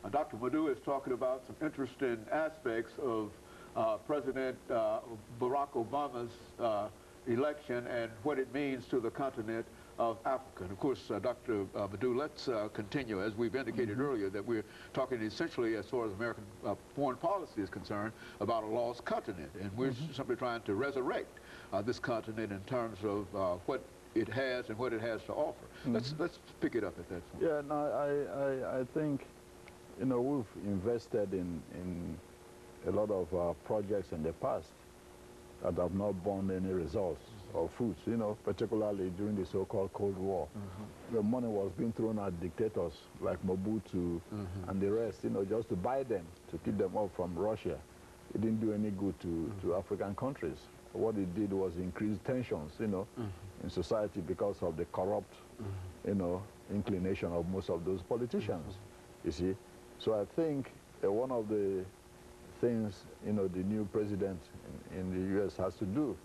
Dr. LMadu is talking about some interesting aspects of President Barack Obama's election and what it means to the continent of Africa. And of course, Dr. LMadu, let's continue, as we've indicated earlier, that we're talking essentially, as far as American foreign policy is concerned, about a lost continent. And we're simply trying to resurrect this continent in terms of what it has and what it has to offer. Let's pick it up at that point. Yeah, no, I think, you know, we've invested in a lot of projects in the past that have not borne any results or fruits, you know, particularly during the so-called Cold War. The money was being thrown at dictators like Mobutu and the rest, you know, just to buy them, to keep them off from Russia. It didn't do any good to African countries. What it did was increase tensions, you know, in society because of the corrupt, you know, inclination of most of those politicians, you see. So I think one of the things, you know, the new president in the U.S. has to do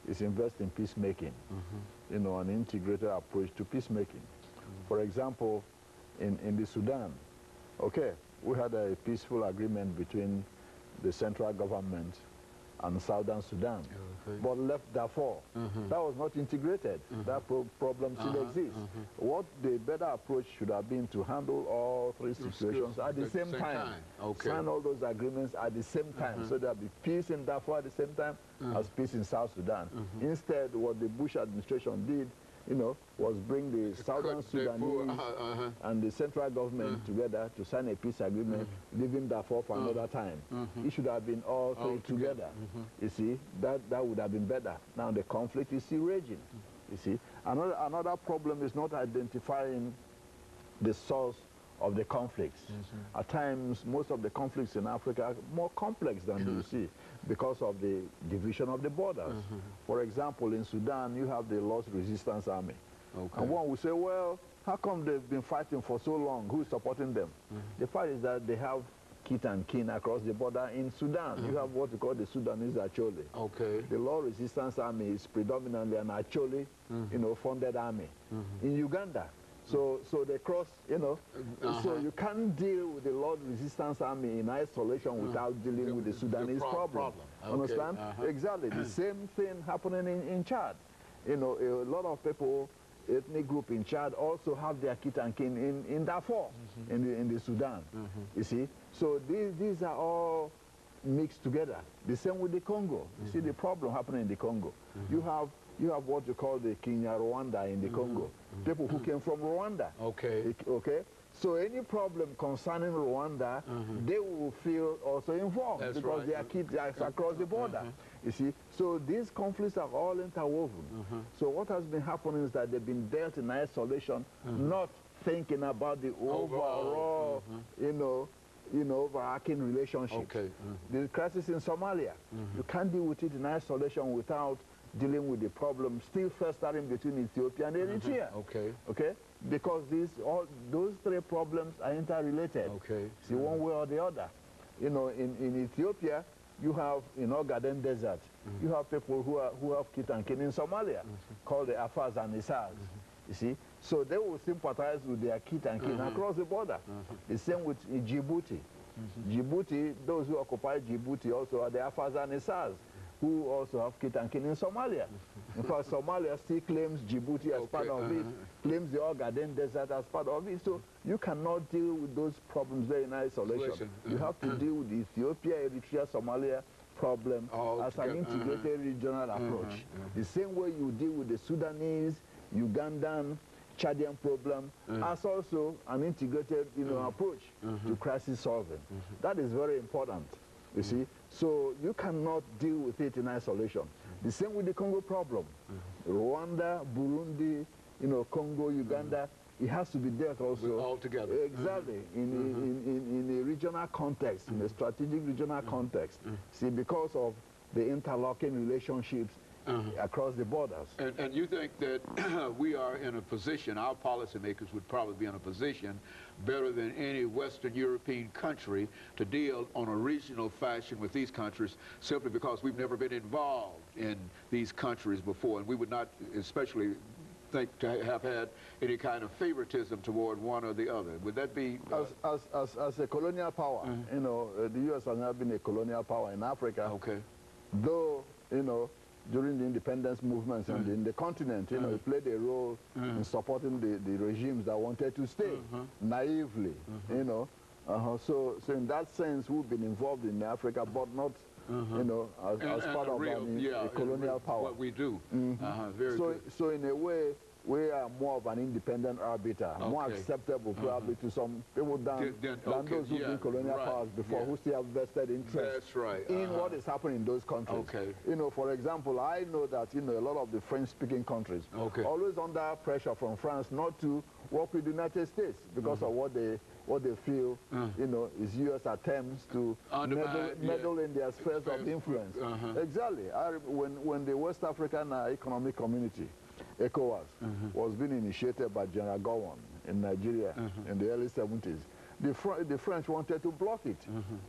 is invest in peacemaking, you know, an integrated approach to peacemaking. For example, in the Sudan, okay, we had a peaceful agreement between the central government and Southern Sudan, but left Darfur. That was not integrated. That problem still exists. What the better approach should have been to handle all three situations at the same time. Sign all those agreements at the same time, so there'll be peace in Darfur at the same time as peace in South Sudan. Instead, what the Bush administration did, you know, was bring the Southern Sudanese and the central government together to sign a peace agreement, leaving Darfur for another time. It should have been all three together. You see, that would have been better. Now the conflict is still raging. You see, another problem is not identifying the source of the conflicts. At times, most of the conflicts in Africa are more complex than you see because of the division of the borders. For example, in Sudan, you have the Lord's Resistance Army. And one will say, well, how come they've been fighting for so long? Who's supporting them? The fact is that they have kith and kin across the border in Sudan. You have what we call the Sudanese Acholi. The Lord Resistance Army is predominantly an Acholi, you know, funded army. In Uganda, so they cross, you know, so you can't deal with the Lord Resistance Army in isolation without dealing with the Sudanese problem. Understand? Exactly. The same thing happening in Chad. You know, a lot of people, ethnic group in Chad also have their kith and kin in Darfur, in the Sudan. You see? So these are all mixed together. The same with the Congo. You see the problem happening in the Congo. You have what you call the Kenya-Rwanda in the Congo. People who came from Rwanda. Okay? So any problem concerning Rwanda, they will feel also involved because they are kids across the border. You see? So these conflicts are all interwoven. So what has been happening is that they've been dealt in isolation, not thinking about the overall, you know, overarching relationship. The crisis in Somalia, you can't deal with it in isolation without dealing with the problem still festering between Ethiopia and Eritrea. Okay? Because those three problems are interrelated. See, one way or the other. You know, in Ethiopia, you have, in Ogaden Desert, you have people who have kith and kin in Somalia, called the Afars and Isars. You see? So they will sympathize with their kith and kin across the border. The same with Djibouti. Djibouti, those who occupy Djibouti also are the Afars and Isars, who also have kith and kin in Somalia. In fact, Somalia still claims Djibouti as part of it, claims the Ogaden Desert as part of it. So you cannot deal with those problems there in isolation. You have to deal with the Ethiopia, Eritrea, Somalia problem as an integrated regional approach. The same way you deal with the Sudanese, Ugandan, Chadian problem as also an integrated, you know, approach to crisis solving. That is very important. You see, so you cannot deal with it in isolation. The same with the Congo problem. Rwanda, Burundi, you know, Congo, Uganda, it has to be dealt also all together. Exactly, in a regional context, in a strategic regional context. See, because of the interlocking relationships across the borders. And you think that we are in a position, our policymakers would probably be in a position better than any Western European country to deal on a regional fashion with these countries simply because we've never been involved in these countries before, and we would not, especially think to have had any kind of favoritism toward one or the other. Would that be... As a colonial power, you know, the U.S. has not been a colonial power in Africa. Okay. Though, you know, during the independence movements in the continent, you know, it played a role in supporting the regimes that wanted to stay naively, you know. So in that sense, we've been involved in Africa, but not, you know, as part of a colonial power. What we do. Very good. So in a way, we are more of an independent arbiter, more acceptable probably to some people than those who've been colonial powers before, who still have vested interest in what is happening in those countries. You know, for example, I know that, you know, a lot of the French-speaking countries always under pressure from France not to work with the United States because of what they feel, you know, is U.S. attempts to meddle in their spheres of influence. Exactly. When the West African Economic Community, ECOWAS, was being initiated by General Gowon in Nigeria in the early 70s. The French wanted to block it.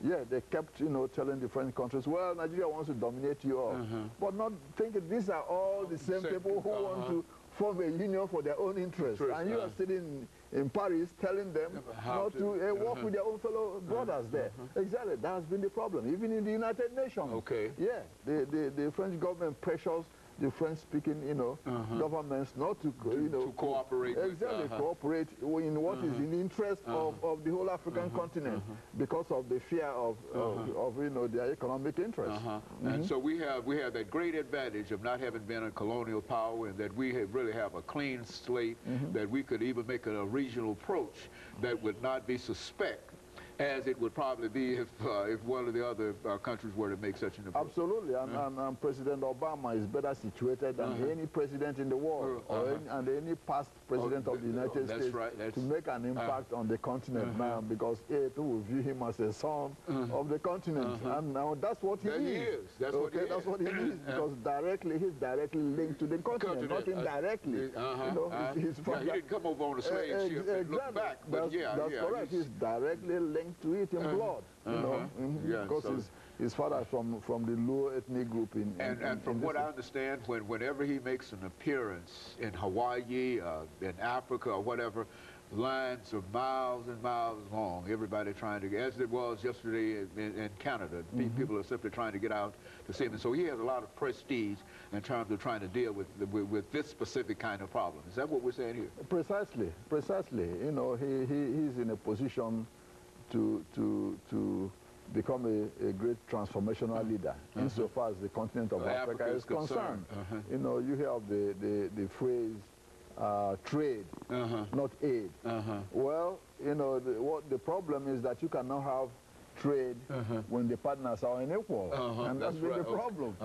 Yeah, they kept, you know, telling the French countries, well, Nigeria wants to dominate you all. But not thinking these are all the same people who want to form a union for their own interests. And you are sitting in Paris telling them not to work with their own fellow brothers there. Exactly, that has been the problem. Even in the United Nations. Yeah, the French government pressures the French-speaking, you know, governments not to, you know, cooperate. Exactly, cooperate in what is in the interest of the whole African continent because of the fear of you know, their economic interests. And so we have that great advantage of not having been a colonial power, and that we really have a clean slate, that we could even make a regional approach that would not be suspect, as it would probably be if one of the other countries were to make such an approach. Absolutely, and President Obama is better situated than any president in the world, and any past president of the United States to make an impact on the continent now, because people will view him as a son of the continent, and now that's what he is. That's what he is, because he's directly linked to the continent, not indirectly. You know, he didn't come over on a slave ship and look back, but that's correct. He's directly linked to it in blood, you know, because his father from the low ethnic group and from what I understand, whenever he makes an appearance in Hawaii, in Africa, or whatever, lines are miles and miles long. Everybody trying to, as it was yesterday in Canada, people are simply trying to get out to see him. And so he has a lot of prestige in terms of trying to deal with this specific kind of problem. Is that what we're saying here? Precisely. You know, he's in a position to become a great transformational leader insofar as the continent of Africa is concerned. You know, you hear of the phrase trade, not aid. Well, you know, what the problem is that you cannot have trade when the partners are unequal, and that's been the problem.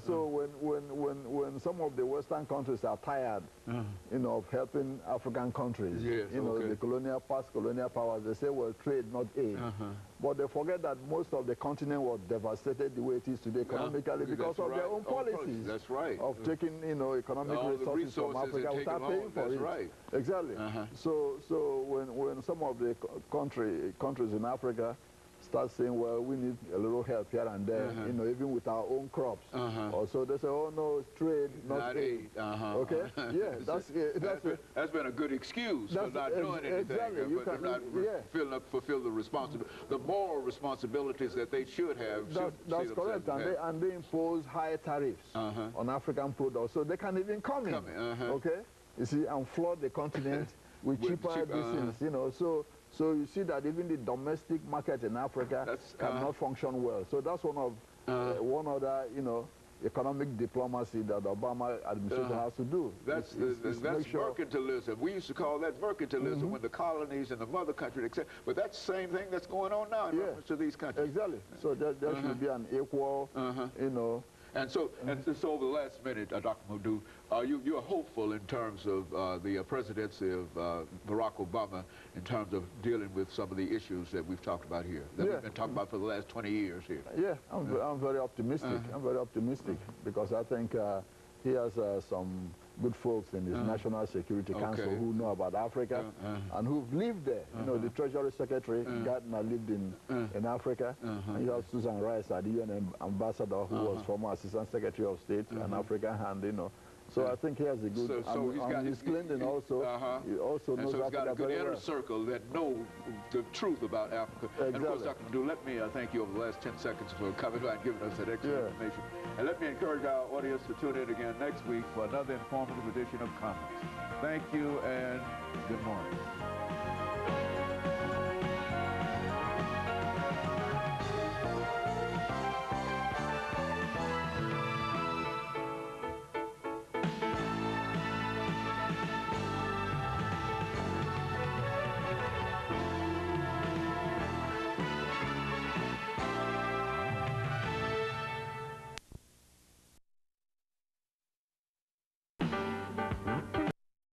So when some of the Western countries are tired, you know, of helping African countries, you know, the past colonial powers, they say, well, trade, not aid. But they forget that most of the continent was devastated the way it is today economically because of their own policies. That's right. Of taking, you know, economic resources from Africa without paying for it. Right. Exactly. So when some of the countries in Africa start saying, well, we need a little help here and there, you know, even with our own crops. Also, they say, oh, no, it's trade, not aid. Okay? Yeah, that's been a good excuse for not doing anything, but not fulfill the moral responsibilities that they should have. That's correct, and they impose high tariffs on African products, so they can't even come in. Okay? You see, and flood the continent with cheaper medicines, you know, so you see that even the domestic market in Africa cannot function well. So that's one other, you know, economic diplomacy that the Obama administration has to do. That's mercantilism. We used to call that mercantilism when the colonies and the mother country, etc. But that's the same thing that's going on now in reference to these countries. Exactly. So there should be an equal, you know. And so over the last minute, Dr. Madu, you're hopeful in terms of the presidency of Barack Obama in terms of dealing with some of the issues that we've talked about here, that we've been talking about for the last 20 years here. Yeah, I'm very optimistic. I'm very optimistic because I think he has some good folks in his National Security Council who know about Africa and who've lived there. You know, the Treasury Secretary, Gardner, lived in Africa. And you have Susan Rice, the UN ambassador, who was former Assistant Secretary of State, an African hand, you know. So I think he has a good. So he's got Miss Clinton also. He also knows so he's got Africa a good very inner well. circle that know the truth about Africa. Exactly. And of course, Dr. Madu, let me thank you over the last 10 seconds for coming by and giving us that excellent information. And let me encourage our audience to tune in again next week for another informative edition of Comments. Thank you and good morning.